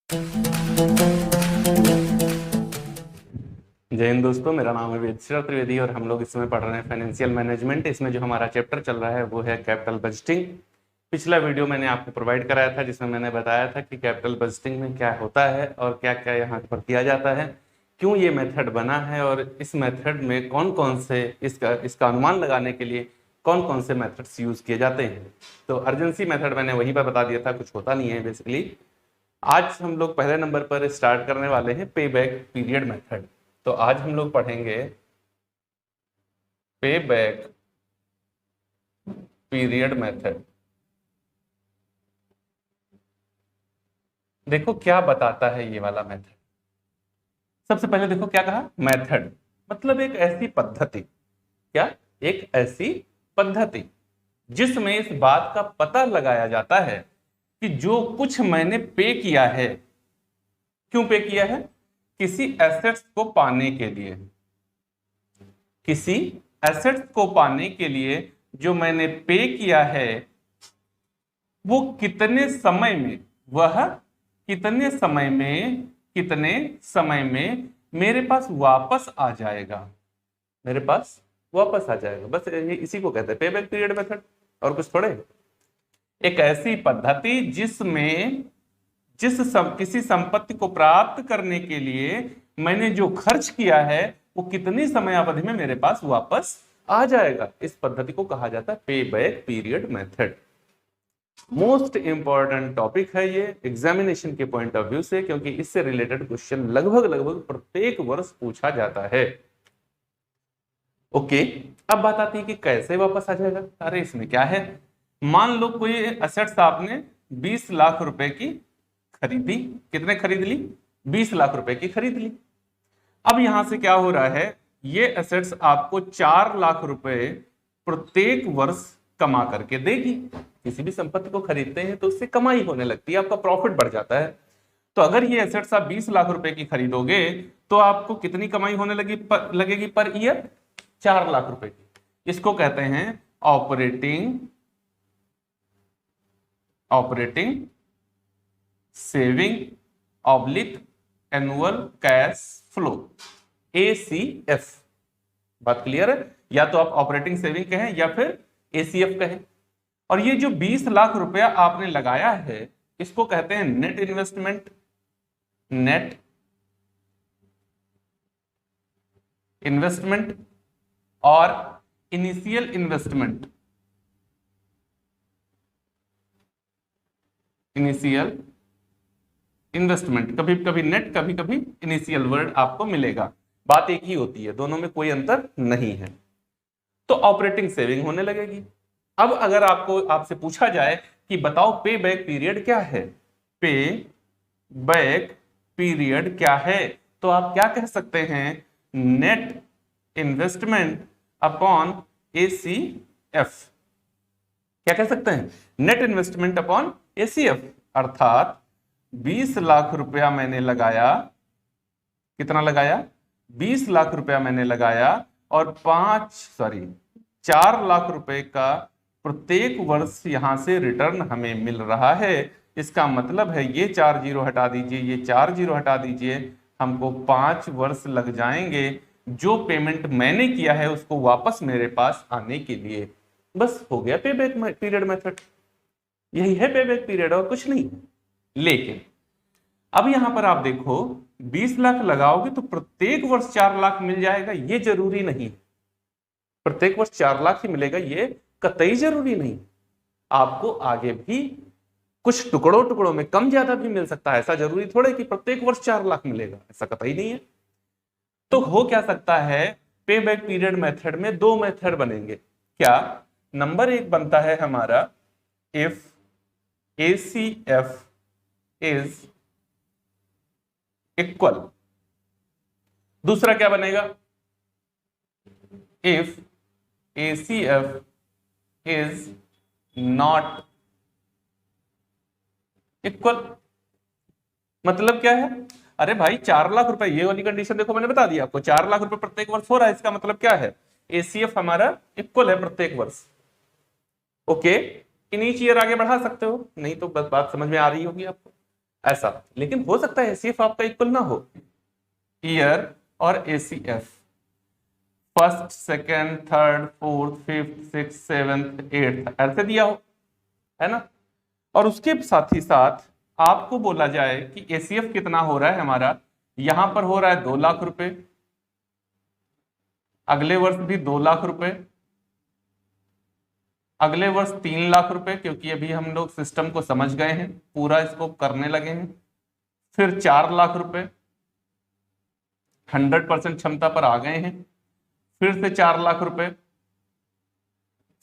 जय हिंद दोस्तों, मेरा नाम है वेदश्री त्रिवेदी और हम लोग इस समय पढ़ रहे हैं फाइनेंशियल मैनेजमेंट। इसमें जो हमारा चैप्टर चल रहा है वो है कैपिटल बजटिंग। पिछला वीडियो मैंने आपको प्रोवाइड कराया था जिसमें मैंने बताया था कि कैपिटल बजटिंग में क्या होता है और क्या क्या यहाँ पर किया जाता है, क्यों ये मेथड बना है और इस मेथड में कौन कौन से इसका अनुमान लगाने के लिए कौन कौन से मेथड्स यूज किए जाते हैं। तो अर्जेंसी मेथड मैंने वहीं पर बता दिया था, कुछ होता नहीं है बेसिकली। आज हम लोग पहले नंबर पर स्टार्ट करने वाले हैं पे बैक पीरियड मेथड। तो आज हम लोग पढ़ेंगे पे बैक पीरियड मेथड। देखो क्या बताता है ये वाला मेथड। सबसे पहले देखो क्या कहा, मेथड मतलब एक ऐसी पद्धति, क्या एक ऐसी पद्धति जिसमें इस बात का पता लगाया जाता है कि जो कुछ मैंने पे किया है, क्यों पे किया है, किसी एसेट्स को पाने के लिए, किसी एसेट्स को पाने के लिए जो मैंने पे किया है वो कितने समय में, वह कितने समय में मेरे पास वापस आ जाएगा, मेरे पास वापस आ जाएगा। बस इसी को कहते हैं पे बैक पीरियड मेथड, और कुछ थोड़े। एक ऐसी पद्धति जिसमें किसी संपत्ति को प्राप्त करने के लिए मैंने जो खर्च किया है वो कितनी समय अवधि में मेरे पास वापस आ जाएगा, इस पद्धति को कहा जाता है पे back period method. Most important topic है ये एग्जामिनेशन के पॉइंट ऑफ व्यू से, क्योंकि इससे रिलेटेड क्वेश्चन लगभग प्रत्येक वर्ष पूछा जाता है। ओके, अब बात आती है कि कैसे वापस आ जाएगा। अरे इसमें क्या है, मान लो कोई एसेट्स आपने 20 लाख रुपए की खरीदी, कितने खरीद ली, 20 लाख रुपए की खरीद ली। अब यहां से क्या हो रहा है, ये एसेट्स आपको 4 लाख रुपए प्रत्येक वर्ष कमा करके देगी। किसी भी संपत्ति को खरीदते हैं तो उससे कमाई होने लगती है, आपका प्रॉफिट बढ़ जाता है। तो अगर ये एसेट्स आप 20 लाख रुपए की खरीदोगे तो आपको कितनी कमाई होने लगेगी पर ईयर, 4 लाख रुपए की। इसको कहते हैं operating saving oblique annual cash flow, ACF। बात क्लियर है, या तो आप ऑपरेटिंग सेविंग कहें या फिर ACF कहें। और ये जो 20 लाख रुपया आपने लगाया है इसको कहते हैं नेट इन्वेस्टमेंट और इनिशियल इन्वेस्टमेंट, कभी कभी नेट कभी कभी इनिशियल वर्ड आपको मिलेगा, बात एक ही होती है, दोनों में कोई अंतर नहीं है। तो ऑपरेटिंग सेविंग होने लगेगी। अब अगर आपसे पूछा जाए कि बताओ पे बैक पीरियड क्या है, पे बैक पीरियड क्या है, तो आप क्या कह सकते हैं, नेट इन्वेस्टमेंट अपॉन ACF। क्या कह सकते हैं, नेट इन्वेस्टमेंट अपॉन ACF। अर्थात 20 लाख रुपया मैंने लगाया, कितना लगाया, 20 लाख रुपया मैंने लगाया और 4 लाख रुपए का प्रत्येक वर्ष यहां से रिटर्न हमें मिल रहा है। इसका मतलब है ये 4 जीरो हटा दीजिए, ये 4 जीरो हटा दीजिए, हमको 5 वर्ष लग जाएंगे जो पेमेंट मैंने किया है उसको वापस मेरे पास आने के लिए। बस हो गया पे बैक पीरियड मेथड, यही है पे बैक पीरियड और कुछ नहीं। लेकिन अब यहां पर आप देखो 20 लाख लगाओगे तो प्रत्येक वर्ष 4 लाख मिल जाएगा, ये जरूरी नहीं। प्रत्येक वर्ष 4 लाख ही मिलेगा ये कतई जरूरी नहीं, आपको आगे भी कुछ टुकड़ों में कम ज्यादा भी मिल सकता है। ऐसा जरूरी थोड़े कि प्रत्येक वर्ष 4 लाख मिलेगा, ऐसा कतई नहीं है। तो हो क्या सकता है, पे बैक पीरियड मेथड में 2 मेथड बनेंगे। क्या, नंबर 1 बनता है हमारा इफ ACF इज इक्वल, दूसरा क्या बनेगा, if ACF is not equal. मतलब क्या है, अरे भाई 4 लाख रुपए, ये वाली कंडीशन देखो मैंने बता दिया आपको, 4 लाख रुपए प्रत्येक वर्ष हो रहा है, इसका मतलब क्या है, ACF हमारा इक्वल है प्रत्येक वर्ष। ओके, इन ईच ईयर आगे बढ़ा सकते हो, नहीं तो बस बात समझ में आ रही होगी आपको। ऐसा। लेकिन हो सकता है एसीएफ आपका इक्वल ना हो, ईयर और ACF first second third fourth fifth six seventh eighth ऐसे दिया हो, है ना। और उसके साथ ही साथ आपको बोला जाए कि एसीएफ कितना हो रहा है हमारा, यहां पर हो रहा है 2 लाख रुपए, अगले वर्ष भी 2 लाख रुपए, अगले वर्ष 3 लाख रुपए, क्योंकि अभी हम लोग सिस्टम को समझ गए हैं, पूरा इसको करने लगे हैं। फिर 4 लाख रुपए, 100% क्षमता पर आ गए हैं। फिर से 4 लाख रुपए,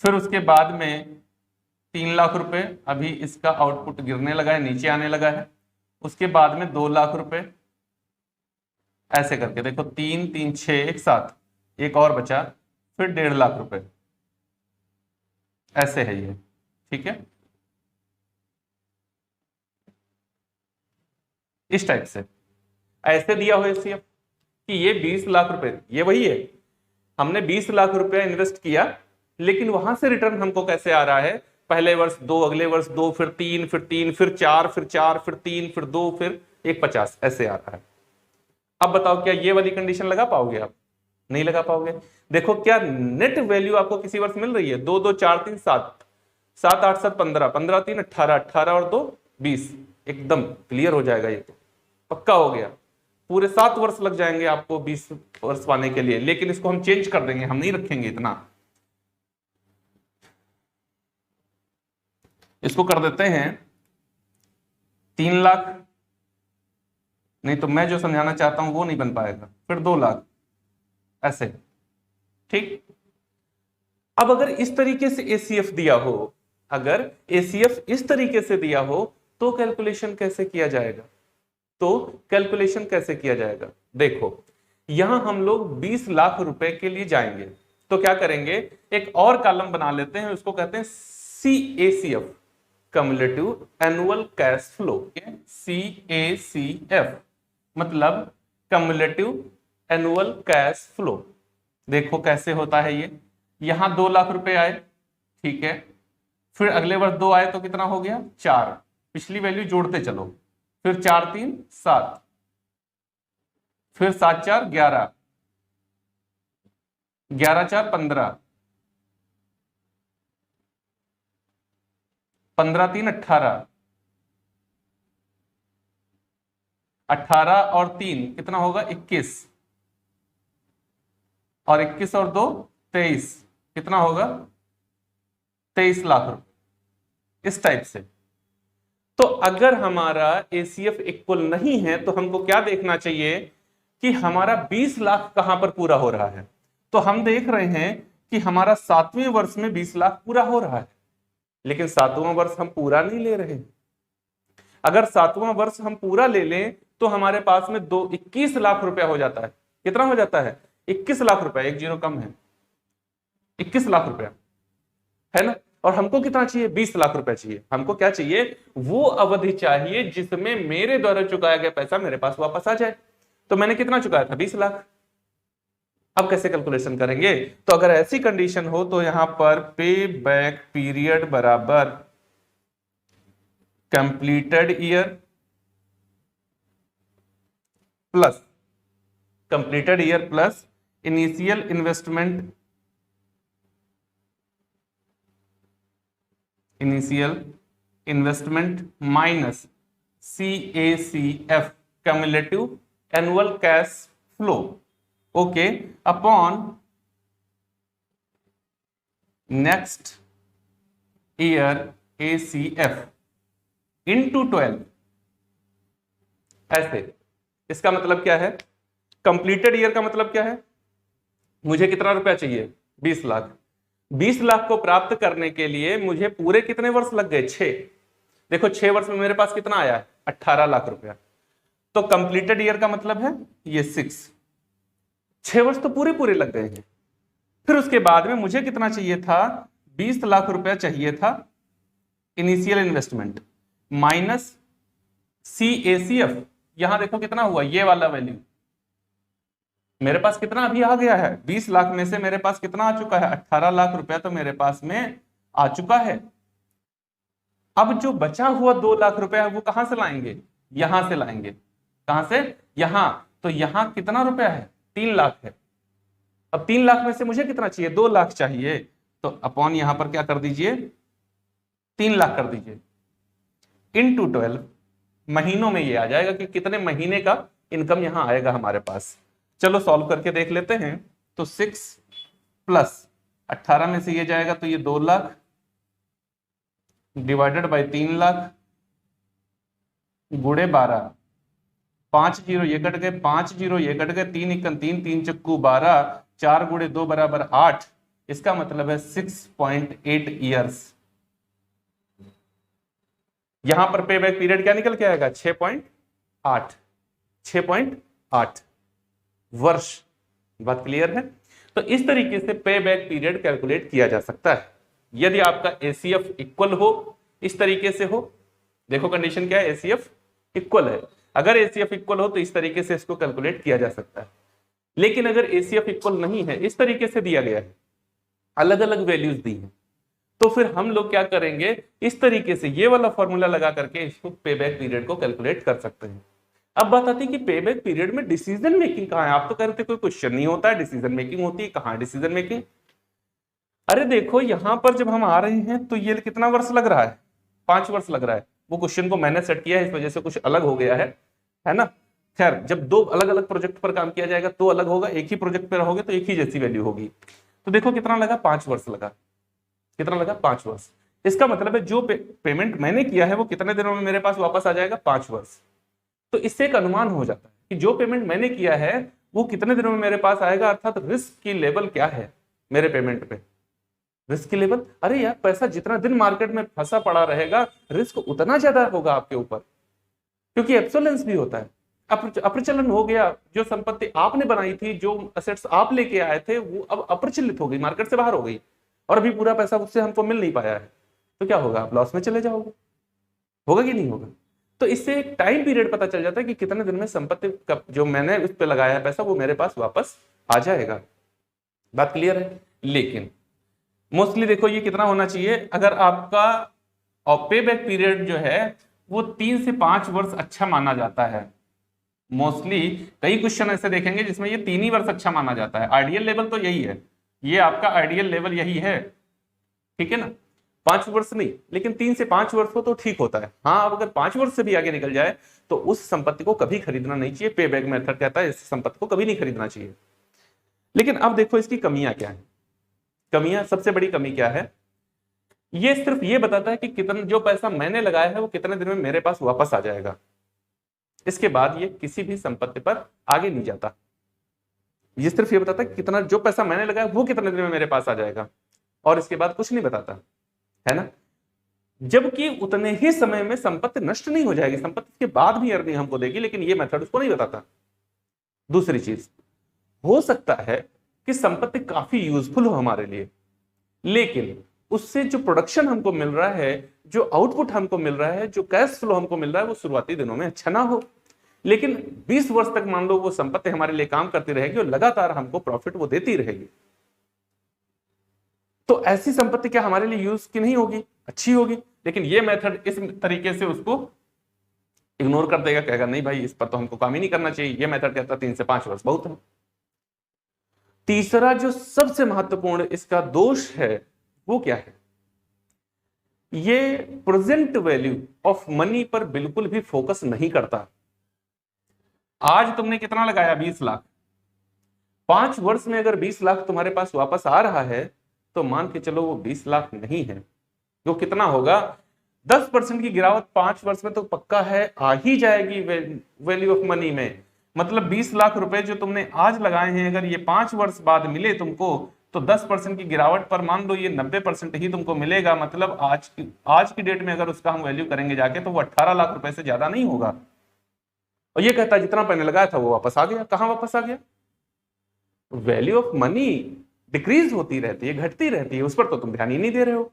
फिर उसके बाद में 3 लाख रुपए, अभी इसका आउटपुट गिरने लगा है, नीचे आने लगा है। उसके बाद में 2 लाख रुपए, ऐसे करके देखो 3 3 6 एक साथ, एक और बचा, फिर 1.5 लाख रुपए, ऐसे है ये, ठीक है। इस टाइप से ऐसे दिया हो एसीएफ कि ये 20 लाख रुपए, ये वही है, हमने 20 लाख रुपया इन्वेस्ट किया, लेकिन वहां से रिटर्न हमको कैसे आ रहा है, पहले वर्ष 2, अगले वर्ष 2, फिर 3, फिर 3, फिर 4, फिर 4, फिर 3, फिर 2, फिर 150, ऐसे आ रहा है। अब बताओ क्या ये वाली कंडीशन लगा पाओगे आप? नहीं लगा पाओगे। देखो क्या नेट वैल्यू आपको किसी वर्ष मिल रही है, 2 2 4 3 7, 7 8 7 15, 15 3 18, 18 और 2 20, एकदम क्लियर हो जाएगा, ये तो पक्का हो गया। पूरे 7 वर्ष लग जाएंगे आपको 20 वर्ष पाने के लिए, लेकिन इसको हम चेंज कर देंगे, हम नहीं रखेंगे इतना, इसको कर देते हैं 3 लाख, नहीं तो मैं जो समझाना चाहता हूं वो नहीं बन पाएगा, फिर 2 लाख, ऐसे, ठीक। अब अगर इस तरीके से एसीएफ दिया हो, अगर एसीएफ इस तरीके से दिया हो, तो कैलकुलेशन कैसे किया जाएगा? तो कैलकुलेशन कैसे किया जाएगा, देखो यहां हम लोग 20 लाख रुपए के लिए जाएंगे, तो क्या करेंगे, एक और कॉलम बना लेते हैं, उसको कहते हैं CACF, cumulative annual cash flow, CACF मतलब कम्युलेटिव एनुअल कैश फ्लो। देखो कैसे होता है ये, यहां 2 लाख रुपए आए, ठीक है, फिर अगले वर्ष 2 आए तो कितना हो गया 4, पिछली वैल्यू जोड़ते चलो, फिर 4 3 7, फिर 7 4 11, 11 4 15, 15 3 18, 18 और 3 कितना होगा 21, और 21 और 2 23, कितना होगा 23 लाख रुपए, इस टाइप से। तो अगर हमारा एसीएफ इक्वल नहीं है तो हमको क्या देखना चाहिए कि हमारा 20 लाख कहां पर पूरा हो रहा है। तो हम देख रहे हैं कि हमारा 7वें वर्ष में 20 लाख पूरा हो रहा है, लेकिन 7वां वर्ष हम पूरा नहीं ले रहे। अगर 7वां वर्ष हम पूरा ले लें तो हमारे पास में 21 लाख रुपया हो जाता है। कितना हो जाता है 21 लाख रुपया, एक जीरो कम है, 21 लाख रुपया, है ना। और हमको कितना चाहिए 20 लाख रुपया चाहिए। हमको क्या चाहिए, वो अवधि चाहिए जिसमें मेरे द्वारा चुकाया गया पैसा मेरे पास वापस आ जाए। तो मैंने कितना चुकाया था 20 लाख। अब कैसे कैलकुलेशन करेंगे, तो अगर ऐसी कंडीशन हो तो यहां पर पे बैक पीरियड बराबर completed year plus completed year plus initial investment, initial investment minus CACF cumulative annual cash flow, okay, upon next year ACF into 12, ऐसे। इसका मतलब क्या है, कंप्लीटेड ईयर का मतलब क्या है, मुझे कितना रुपया चाहिए 20 लाख। 20 लाख को प्राप्त करने के लिए मुझे पूरे कितने वर्ष लग गए 6। देखो 6 वर्ष में मेरे पास कितना आया है 18 लाख रुपया। तो कंप्लीटेड ईयर का मतलब है ये 6 वर्ष तो पूरे पूरे लग गए हैं। फिर उसके बाद में मुझे कितना चाहिए था 20 लाख रुपया चाहिए था इनिशियल इन्वेस्टमेंट माइनस CACF। यहां देखो कितना हुआ, ये वाला वैल्यू मेरे पास कितना अभी आ गया है 20 लाख में से मेरे पास कितना आ चुका है 18 लाख रुपया तो मेरे पास में आ चुका है। अब जो बचा हुआ 2 लाख रुपया है वो कहां से लाएंगे, यहां से लाएंगे। कहां से? यहां। तो यहां कितना रुपया है? 3 लाख है। अब 3 लाख में से मुझे कितना चाहिए? 2 लाख चाहिए। तो अपॉन यहां पर क्या कर दीजिए? 3 लाख कर दीजिए इनटू 12। महीनों में ये आ जाएगा कि कितने महीने का इनकम यहां आएगा हमारे पास। चलो सॉल्व करके देख लेते हैं। तो 6 प्लस 18 में से ये जाएगा तो ये 2 लाख डिवाइडेड बाई 3 लाख गुड़े 12। 5 जीरो ये कट गए, 5 जीरो ये कट गए, 3 इक्कन 3, 3 चक्कू 12, 4 गुड़े 2 बराबर 8। इसका मतलब है 6.8 ईयर्स। यहां पर पे बैक पीरियड क्या निकल के आएगा? 6.8। 6.8 वर्ष। बात क्लियर है? तो इस तरीके से पे बैक पीरियड कैलकुलेट किया जा सकता है यदि आपका एसीएफ इक्वल हो, इस तरीके से हो। देखो कंडीशन क्या है? एसीएफ इक्वल है। अगर एसीएफ इक्वल हो तो इस तरीके से इसको कैलकुलेट किया जा सकता है। लेकिन अगर एसीएफ इक्वल नहीं है, इस तरीके से दिया गया है, अलग अलग वैल्यूज दी है, तो फिर हम लोग क्या करेंगे? इस तरीके से ये वाला फॉर्मूला लगा करके इसको पे बैक पीरियड को कैलकुलेट कर सकते हैं। अब बात आती है कि पे बैक पीरियड में डिसीजन मेकिंग कहां है? आप तो कह रहे थे कोई क्वेश्चन नहीं होता है, डिसीजन मेकिंग होती है। कहां डिसीजन मेकिंग? अरे देखो यहां पर जब हम आ रहे हैं तो ये कितना वर्ष लग रहा है? 5 वर्ष लग रहा है। वो क्वेश्चन को मैंने सेट किया है, इस वजह से कुछ अलग हो गया है ना। खैर, जब 2 अलग अलग प्रोजेक्ट पर काम किया जाएगा तो अलग होगा, एक ही प्रोजेक्ट पर रहोगे तो एक ही जैसी वैल्यू होगी। तो देखो कितना लगा? 5 वर्ष लगा। कितना लगा? 5 वर्ष। इसका मतलब है जो पेमेंट मैंने किया है वो कितने दिनों में मेरे पास वापस आ जाएगा? 5 वर्ष। तो इससे एक अनुमान हो जाता है कि जो पेमेंट मैंने किया है वो कितने दिनों में मेरे पास आएगा, अर्थात रिस्क की लेवल क्या है मेरे पेमेंट पे। रिस्क की लेवल, अरे यार पैसा जितना दिन मार्केट में फंसा पड़ा रहेगा रिस्क उतना ज्यादा होगा आपके ऊपर, क्योंकि एब्सोलेंस भी होता है। अप्रचलन हो गया। जो संपत्ति आपने बनाई थी, जो असेट्स आप लेके आए थे, वो अब अप्रचलित हो गई, मार्केट से बाहर हो गई, और अभी पूरा पैसा उससे हमको मिल नहीं पाया है। तो क्या होगा? आप लॉस में चले जाओगे। होगा कि नहीं होगा? तो इससे एक टाइम पीरियड पता चल जाता है कि कितने दिन में संपत्ति का जो मैंने उस पर लगाया है पैसा वो मेरे पास वापस आ जाएगा। बात क्लियर है? लेकिन मोस्टली देखो ये कितना होना चाहिए? अगर आपका पे बैक पीरियड जो है वो 3 से 5 वर्ष अच्छा माना जाता है। मोस्टली कई क्वेश्चन ऐसे देखेंगे जिसमें ये 3 ही वर्ष अच्छा माना जाता है। आइडियल लेवल तो यही है, ये आपका आइडियल लेवल यही है, ठीक है ना। 5 वर्ष नहीं, लेकिन 3 से 5 वर्ष हो तो ठीक होता है। हाँ, अब अगर 5 वर्ष से भी आगे निकल जाए तो उस संपत्ति को कभी खरीदना नहीं चाहिए। पे बैक मेथड कहता है इस संपत्ति को कभी नहीं खरीदना चाहिए। लेकिन अब देखो इसकी कमियां क्या है। कमियां, सबसे बड़ी कमी क्या है? ये सिर्फ ये बताता है कि कितना जो पैसा मैंने लगाया है वो कितने दिन में मेरे पास वापस आ जाएगा। इसके बाद ये किसी भी संपत्ति पर आगे नहीं जाता। ये सिर्फ ये बताता है कितना जो पैसा मैंने लगाया वो कितने दिन में मेरे पास आ जाएगा, और इसके बाद कुछ नहीं बताता, है ना। जबकि उतने ही समय में संपत्ति नष्ट नहीं हो जाएगी, संपत्ति के बाद भी अर्निंग हमको देगी, लेकिन ये मेथड उसको नहीं बताता। दूसरी चीज, हो सकता है कि संपत्ति काफी यूजफुल हो हमारे लिए, लेकिन उससे जो प्रोडक्शन हमको मिल रहा है, जो आउटपुट हमको मिल रहा है, जो कैश फ्लो हमको मिल रहा है, वो शुरुआती दिनों में अच्छा ना हो, लेकिन 20 वर्ष तक मान लो वो संपत्ति हमारे लिए काम करती रहेगी और लगातार हमको प्रॉफिट वो देती रहेगी। तो ऐसी संपत्ति क्या हमारे लिए यूज की नहीं होगी? अच्छी होगी। लेकिन ये मेथड इस तरीके से उसको इग्नोर कर देगा, कहेगा नहीं भाई इस पर तो हमको काम ही नहीं करना चाहिए। ये मेथड कहता है 3 से 5 वर्ष बहुत है। तीसरा जो सबसे महत्वपूर्ण इसका दोष है वो क्या है? ये प्रेजेंट वैल्यू ऑफ मनी पर बिल्कुल भी फोकस नहीं करता। आज तुमने कितना लगाया? 20 लाख। 5 वर्ष में अगर 20 लाख तुम्हारे पास वापस आ रहा है तो मान के चलो वो 20 लाख नहीं है। जो कितना होगा? 10% की गिरावट 5 वर्ष में तो पक्का है, आ ही जाएगी वैल्यू ऑफ मनी में। मतलब 20 लाख रुपए जो तुमने आज लगाए हैं, अगर ये 5 वर्ष बाद मिले तुमको तो 10% की गिरावट पर मान लो ये 90% ही तुमको मिलेगा। मतलब आज की डेट में अगर उसका हम वैल्यू करेंगे जाके तो वो 18 लाख रुपए से ज्यादा नहीं होगा। और ये कहता है जितना मैंने लगाया था वो वापस आ गया। कहां वापस आ गया? वैल्यू ऑफ मनी डिक्रीज होती रहती है, घटती रहती है, उस पर तो तुम ध्यान ही नहीं दे रहे हो।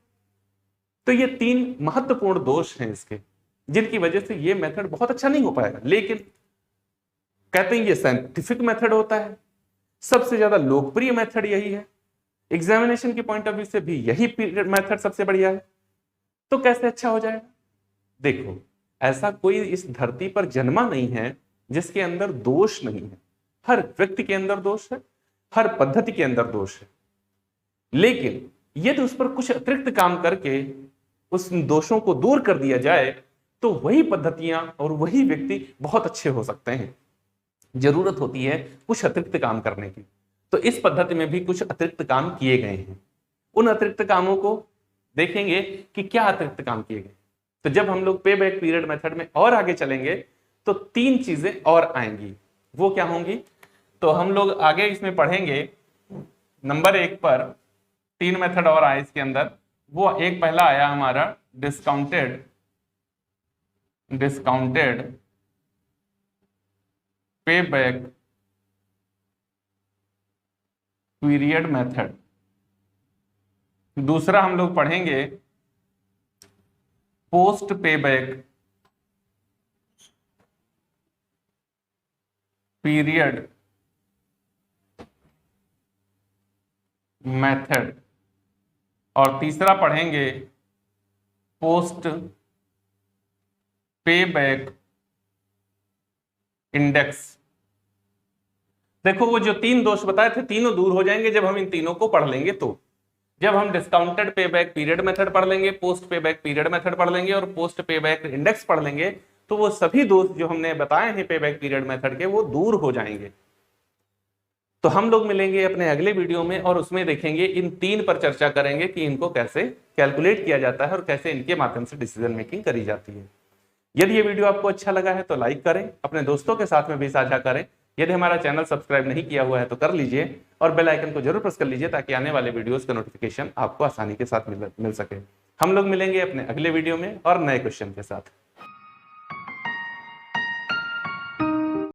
तो ये 3 महत्वपूर्ण दोष हैं इसके, जिनकी वजह से ये मेथड बहुत अच्छा नहीं हो पाएगा। लेकिन कहते हैं ये साइंटिफिक मेथड होता है, सबसे ज्यादा लोकप्रिय मेथड यही है, एग्जामिनेशन के पॉइंट ऑफ व्यू से भी यही मेथड सबसे बढ़िया है। तो कैसे अच्छा हो जाएगा? देखो, ऐसा कोई इस धरती पर जन्मा नहीं है जिसके अंदर दोष नहीं है। हर व्यक्ति के अंदर दोष है, हर पद्धति के अंदर दोष है, लेकिन यदि उस पर कुछ अतिरिक्त काम करके उस दोषों को दूर कर दिया जाए तो वही पद्धतियां और वही व्यक्ति बहुत अच्छे हो सकते हैं। जरूरत होती है कुछ अतिरिक्त काम करने की, तो इस पद्धति में भी कुछ अतिरिक्त काम किए गए हैं। उन अतिरिक्त कामों को देखेंगे कि क्या अतिरिक्त काम किए गए। तो जब हम लोग पे बैक पीरियड मेथड में और आगे चलेंगे तो 3 चीजें और आएंगी। वो क्या होंगी? तो हम लोग आगे इसमें पढ़ेंगे। नंबर 1 पर 3 मेथड और आए इसके अंदर। वो एक पहला आया हमारा discounted pay back period method. दूसरा हम लोग पढ़ेंगे पोस्ट पे बैक पीरियड मेथड। और तीसरा पढ़ेंगे पोस्ट पे बैक इंडेक्स। देखो वो जो 3 दोष बताए थे तीनों दूर हो जाएंगे जब हम इन तीनों को पढ़ लेंगे। तो जब हम discounted pay back period method पढ़ लेंगे, पोस्ट पे बैक पीरियड मेथड पढ़ लेंगे और पोस्ट पे बैक इंडेक्स पढ़ लेंगे तो वो सभी दोष जो हमने बताए हैं पे बैक पीरियड मेथड के वो दूर हो जाएंगे। तो हम लोग मिलेंगे अपने अगले वीडियो में और उसमें देखेंगे इन 3 पर चर्चा करेंगे कि इनको कैसे कैलकुलेट किया जाता है और कैसे इनके माध्यम से डिसीजन मेकिंग करी जाती है। यदि ये वीडियो आपको अच्छा लगा है तो लाइक करें, अपने दोस्तों के साथ में भी साझा करें। यदि हमारा चैनल सब्सक्राइब नहीं किया हुआ है तो कर लीजिए और बेल आइकन को जरूर प्रेस कर लीजिए ताकि आने वाले वीडियोस का नोटिफिकेशन आपको आसानी के साथ मिल सके। हम लोग मिलेंगे अपने अगले वीडियो में और नए क्वेश्चन के साथ।